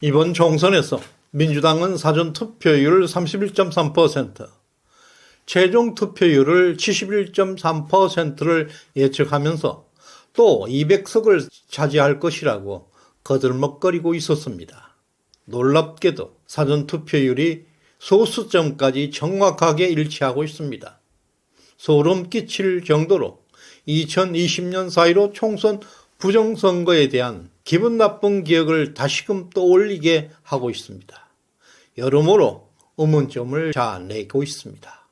이번 총선에서 민주당은 사전투표율 31.3%, 최종 투표율을 71.3%를 예측하면서 또 200석을 차지할 것이라고 거들먹거리고 있었습니다. 놀랍게도 사전투표율이 소수점까지 정확하게 일치하고 있습니다. 소름 끼칠 정도로 2020년 4.15 총선 부정선거에 대한 기분 나쁜 기억을 다시금 떠올리게 하고 있습니다. 여러모로 의문점을 자아내고 있습니다.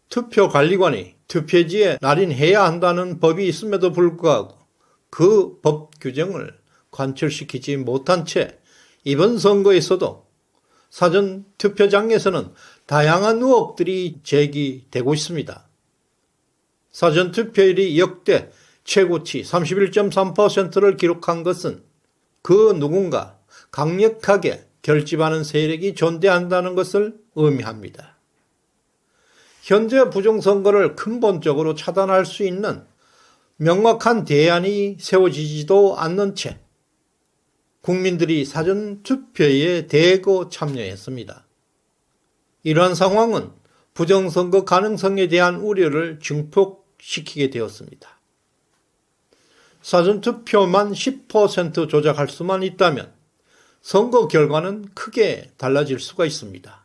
투표관리관이 투표지에 날인해야 한다는 법이 있음에도 불구하고 그 법 규정을 관철시키지 못한 채 이번 선거에서도 사전투표장에서는 다양한 의혹들이 제기되고 있습니다. 사전투표율이 역대 최고치 31.3%를 기록한 것은 그 누군가 강력하게 결집하는 세력이 존재한다는 것을 의미합니다. 현재 부정선거를 근본적으로 차단할 수 있는 명확한 대안이 세워지지도 않는 채 국민들이 사전투표에 대거 참여했습니다. 이러한 상황은 부정선거 가능성에 대한 우려를 증폭시키게 되었습니다. 사전투표만 10% 조작할 수만 있다면 선거 결과는 크게 달라질 수가 있습니다.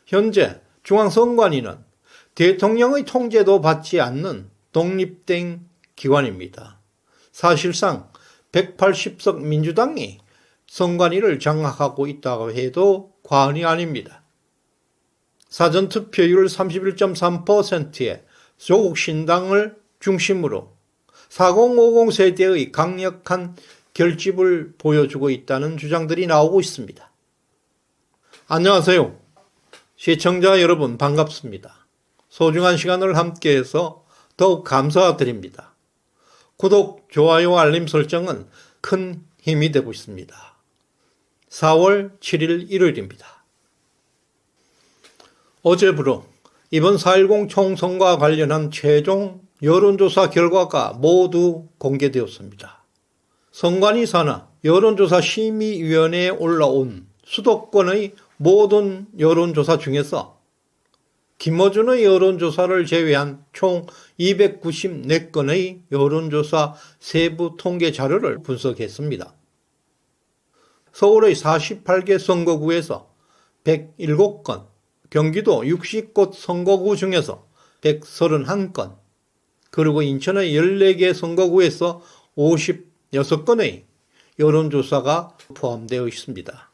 현재 중앙선관위는 대통령의 통제도 받지 않는 독립된 기관입니다. 사실상 180석 민주당이 선관위를 장악하고 있다고 해도 과언이 아닙니다. 사전투표율 31.3%의 조국 신당을 중심으로 4050 세대의 강력한 결집을 보여주고 있다는 주장들이 나오고 있습니다. 안녕하세요. 시청자 여러분 반갑습니다. 소중한 시간을 함께해서 더욱 감사드립니다. 구독, 좋아요, 알림 설정은 큰 힘이 되고 있습니다. 4월 7일 일요일입니다. 어제부로 이번 4.10 총선과 관련한 최종 여론조사 결과가 모두 공개되었습니다. 선관위 산하 여론조사 심의위원회에 올라온 수도권의 모든 여론조사 중에서 김어준의 여론조사를 제외한 총 294건의 여론조사 세부 통계 자료를 분석했습니다. 서울의 48개 선거구에서 107건, 경기도 60곳 선거구 중에서 131건, 그리고 인천의 14개 선거구에서 56건의 여론조사가 포함되어 있습니다.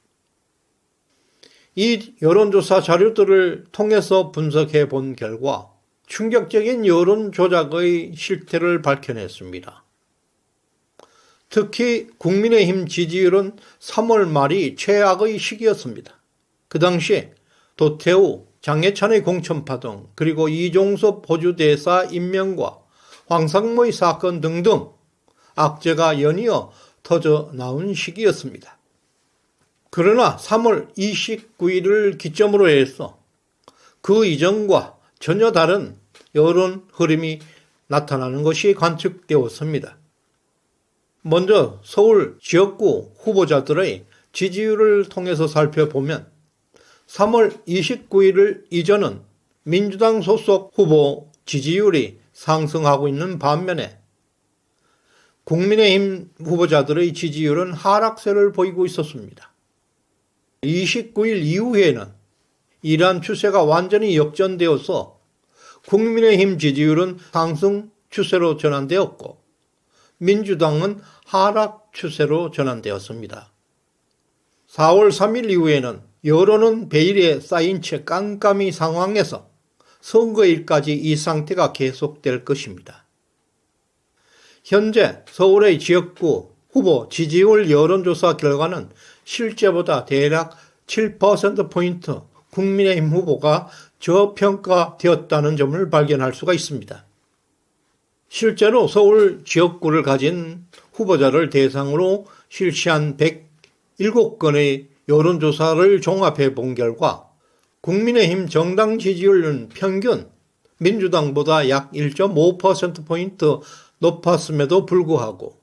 이 여론조사 자료들을 통해서 분석해 본 결과 충격적인 여론 조작의 실태를 밝혀냈습니다. 특히 국민의힘 지지율은 3월 말이 최악의 시기였습니다. 그 당시 도태우, 장해찬의 공천파동, 그리고 이종섭 호주대사 임명과 황상무의 사건 등등 악재가 연이어 터져 나온 시기였습니다. 그러나 3월 29일을 기점으로 해서 그 이전과 전혀 다른 여론 흐름이 나타나는 것이 관측되었습니다. 먼저 서울 지역구 후보자들의 지지율을 통해서 살펴보면 3월 29일 이전은 민주당 소속 후보 지지율이 상승하고 있는 반면에 국민의힘 후보자들의 지지율은 하락세를 보이고 있었습니다. 29일 이후에는 이러한 추세가 완전히 역전되어서 국민의힘 지지율은 상승 추세로 전환되었고 민주당은 하락 추세로 전환되었습니다. 4월 3일 이후에는 여론은 베일에 쌓인 채 깜깜이 상황에서 선거일까지 이 상태가 계속될 것입니다. 현재 서울의 지역구 후보 지지율 여론조사 결과는 실제보다 대략 7%포인트 국민의힘 후보가 저평가되었다는 점을 발견할 수가 있습니다. 실제로 서울 지역구를 가진 후보자를 대상으로 실시한 107건의 여론조사를 종합해 본 결과 국민의힘 정당 지지율은 평균 민주당보다 약 1.5%포인트 높았음에도 불구하고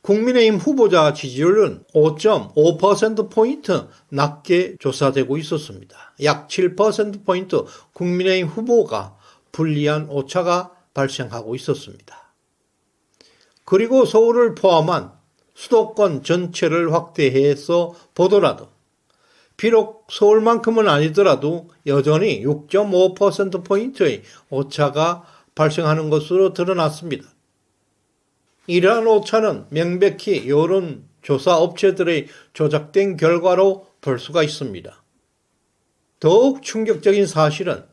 국민의힘 후보자 지지율은 5.5%포인트 낮게 조사되고 있었습니다. 약 7%포인트 국민의힘 후보가 불리한 오차가 발생하고 있었습니다. 그리고 서울을 포함한 수도권 전체를 확대해서 보더라도 비록 서울만큼은 아니더라도 여전히 6.5%포인트의 오차가 발생하는 것으로 드러났습니다. 이러한 오차는 명백히 여론조사 업체들의 조작된 결과로 볼 수가 있습니다. 더욱 충격적인 사실은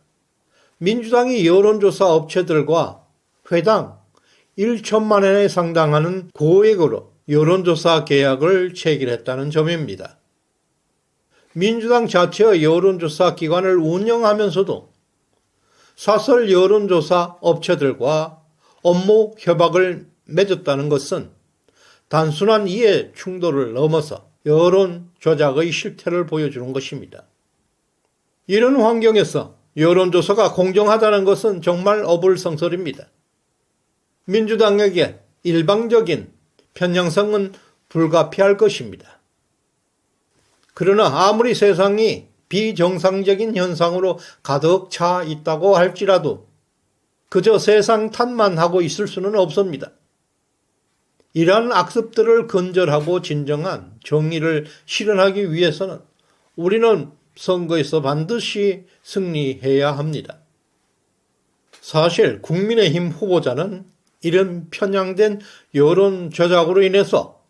민주당이 여론조사 업체들과 회당 1천만 원에 상당하는 고액으로 여론조사 계약을 체결했다는 점입니다. 민주당 자체의 여론조사 기관을 운영하면서도 사설 여론조사 업체들과 업무 협약을 맺었다는 것은 단순한 이해 충돌을 넘어서 여론 조작의 실태를 보여주는 것입니다. 이런 환경에서 여론조사가 공정하다는 것은 정말 어불성설입니다. 민주당에게 일방적인 편향성은 불가피할 것입니다. 그러나 아무리 세상이 비정상적인 현상으로 가득 차 있다고 할지라도 그저 세상 탓만 하고 있을 수는 없습니다. 이러한 악습들을 근절하고 진정한 정의를 실현하기 위해서는 우리는 선거에서 반드시 승리해야 합니다. 사실 국민의힘 후보자는 이런 편향된 여론 조작으로 인해서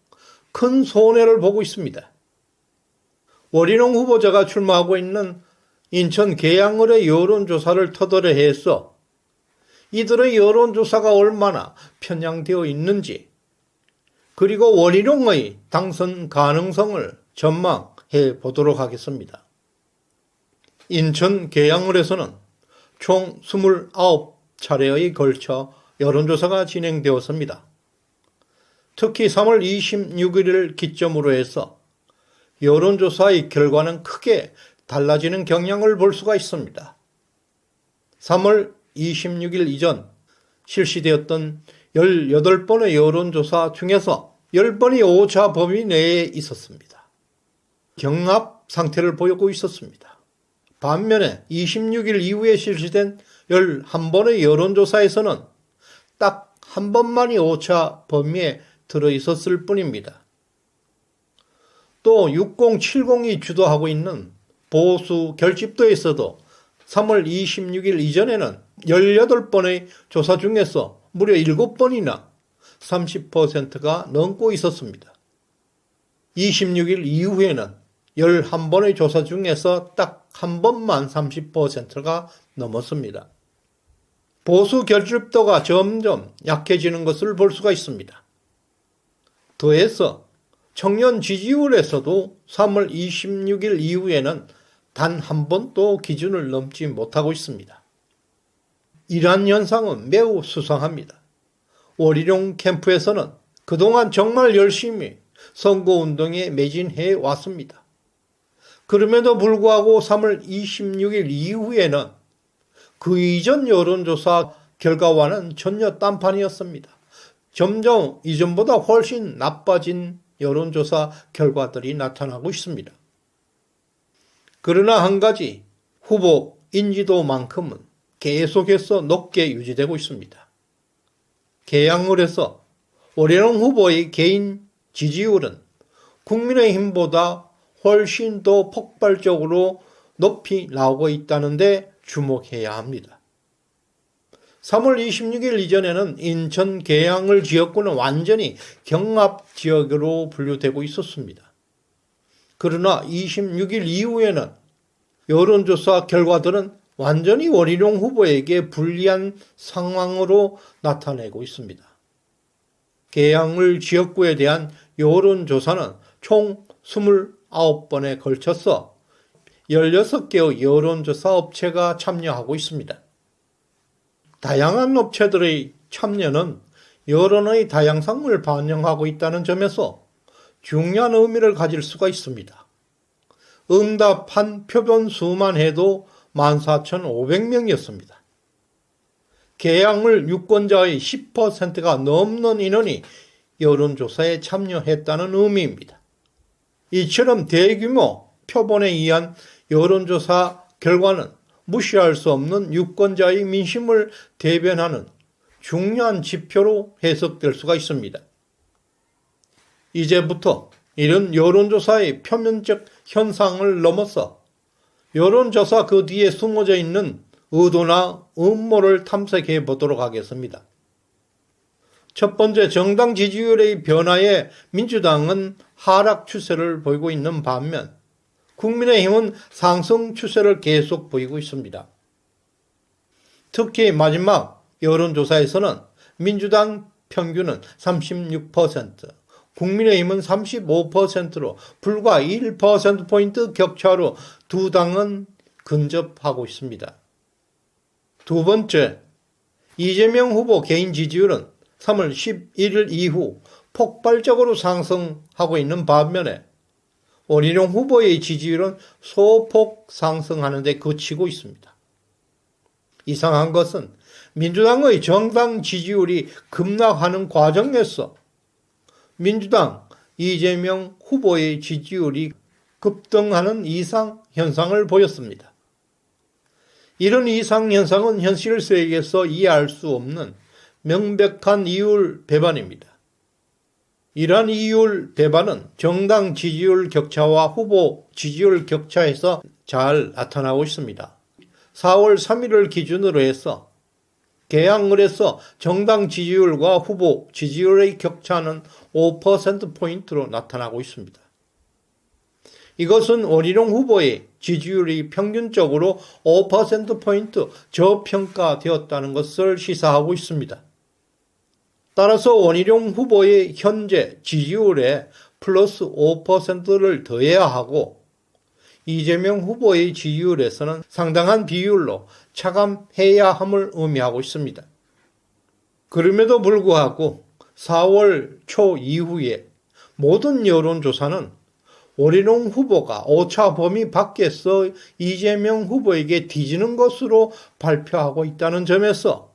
큰 손해를 보고 있습니다. 원희룡 후보자가 출마하고 있는 인천 계양을의 여론조사를 터득해 해서 이들의 여론조사가 얼마나 편향되어 있는지 그리고 원희룡의 당선 가능성을 전망해 보도록 하겠습니다. 인천 계양을에서는 총 29차례에 걸쳐 여론조사가 진행되었습니다. 특히 3월 26일을 기점으로 해서 여론조사의 결과는 크게 달라지는 경향을 볼 수가 있습니다. 3월 26일 이전 실시되었던 18번의 여론조사 중에서 10번이 오차 범위 내에 있었습니다. 경합 상태를 보이고 있었습니다. 반면에 26일 이후에 실시된 11번의 여론조사에서는 딱 한 번만이 오차 범위에 들어있었을 뿐입니다. 또 6070이 주도하고 있는 보수 결집도에서도 3월 26일 이전에는 18번의 조사 중에서 무려 7번이나 30%가 넘고 있었습니다. 26일 이후에는 11번의 조사 중에서 딱 한 번만 30%가 넘었습니다. 보수 결집도가 점점 약해지는 것을 볼 수가 있습니다. 더해서 청년 지지율에서도 3월 26일 이후에는 단 한 번도 기준을 넘지 못하고 있습니다. 이러한 현상은 매우 수상합니다. 원희룡 캠프에서는 그동안 정말 열심히 선거운동에 매진해 왔습니다. 그럼에도 불구하고 3월 26일 이후에는 그 이전 여론조사 결과와는 전혀 딴판이었습니다. 점점 이전보다 훨씬 나빠진 여론조사 결과들이 나타나고 있습니다. 그러나 한 가지 후보 인지도만큼은 계속해서 높게 유지되고 있습니다. 계양을에서 원희룡 후보의 개인 지지율은 국민의힘보다 훨씬 더 폭발적으로 높이 나오고 있다는데 주목해야 합니다. 3월 26일 이전에는 인천 계양을 지역구는 완전히 경합 지역으로 분류되고 있었습니다. 그러나 26일 이후에는 여론조사 결과들은 완전히 원희룡 후보에게 불리한 상황으로 나타내고 있습니다. 계양을 지역구에 대한 여론조사는 총 29번에 걸쳐서 16개의 여론조사 업체가 참여하고 있습니다. 다양한 업체들의 참여는 여론의 다양성을 반영하고 있다는 점에서 중요한 의미를 가질 수가 있습니다. 응답한 표본 수만 해도 14,500명이었습니다. 계양을 유권자의 10%가 넘는 인원이 여론조사에 참여했다는 의미입니다. 이처럼 대규모 표본에 의한 여론조사 결과는 무시할 수 없는 유권자의 민심을 대변하는 중요한 지표로 해석될 수가 있습니다. 이제부터 이런 여론조사의 표면적 현상을 넘어서 여론조사 그 뒤에 숨어져 있는 의도나 음모를 탐색해 보도록 하겠습니다. 첫 번째, 정당 지지율의 변화에 민주당은 하락 추세를 보이고 있는 반면 국민의힘은 상승 추세를 계속 보이고 있습니다. 특히 마지막 여론조사에서는 민주당 평균은 36%, 국민의힘은 35%로 불과 1%포인트 격차로 두 당은 근접하고 있습니다. 두 번째, 이재명 후보 개인 지지율은 3월 11일 이후 폭발적으로 상승하고 있는 반면에 원희룡 후보의 지지율은 소폭 상승하는 데 그치고 있습니다. 이상한 것은 민주당의 정당 지지율이 급락하는 과정에서 민주당 이재명 후보의 지지율이 급등하는 이상 현상을 보였습니다. 이런 이상 현상은 현실 세계에서 이해할 수 없는 명백한 이율 배반입니다. 이러한 이율 배반은 정당 지지율 격차와 후보 지지율 격차에서 잘 나타나고 있습니다. 4월 3일을 기준으로 해서 개항을해서 정당 지지율과 후보 지지율의 격차는 5%포인트로 나타나고 있습니다. 이것은 원희룡 후보의 지지율이 평균적으로 5%포인트 저평가되었다는 것을 시사하고 있습니다. 따라서 원희룡 후보의 현재 지지율에 플러스 5%를 더해야 하고 이재명 후보의 지지율에서는 상당한 비율로 차감해야 함을 의미하고 있습니다. 그럼에도 불구하고 4월 초 이후에 모든 여론조사는 원희룡 후보가 오차 범위 밖에서 이재명 후보에게 뒤지는 것으로 발표하고 있다는 점에서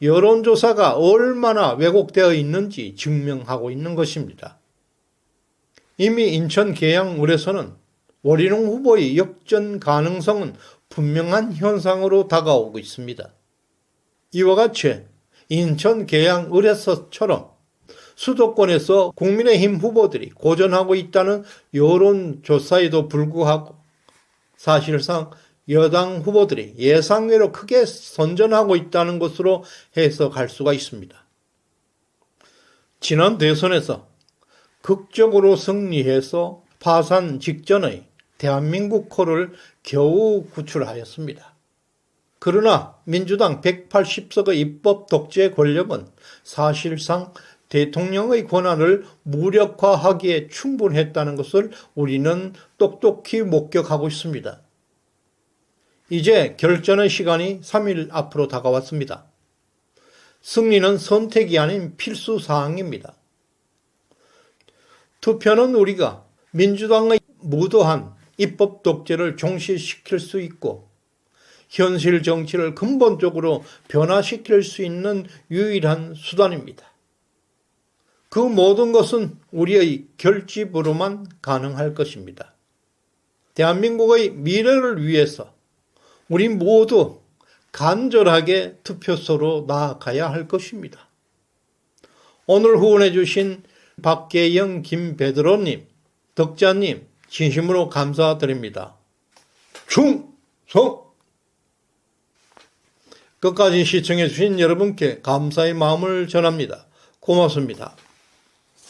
여론조사가 얼마나 왜곡되어 있는지 증명하고 있는 것입니다. 이미 인천 계양을에서는 원희룡 후보의 역전 가능성은 분명한 현상으로 다가오고 있습니다. 이와 같이 인천 계양을에서처럼 수도권에서 국민의힘 후보들이 고전하고 있다는 여론조사에도 불구하고 사실상 여당 후보들이 예상외로 크게 선전하고 있다는 것으로 해석할 수가 있습니다. 지난 대선에서 극적으로 승리해서 파산 직전의 대한민국 콜을 겨우 구출하였습니다. 그러나 민주당 180석의 입법 독재 권력은 사실상 대통령의 권한을 무력화하기에 충분했다는 것을 우리는 똑똑히 목격하고 있습니다. 이제 결전의 시간이 3일 앞으로 다가왔습니다. 승리는 선택이 아닌 필수 사항입니다. 투표는 우리가 민주당의 무도한 입법 독재를 종식시킬 수 있고 현실 정치를 근본적으로 변화시킬 수 있는 유일한 수단입니다. 그 모든 것은 우리의 결집으로만 가능할 것입니다. 대한민국의 미래를 위해서 우리 모두 간절하게 투표소로 나아가야 할 것입니다. 오늘 후원해 주신 박계영, 김베드로님, 덕자님 진심으로 감사드립니다. 충성! 끝까지 시청해 주신 여러분께 감사의 마음을 전합니다. 고맙습니다.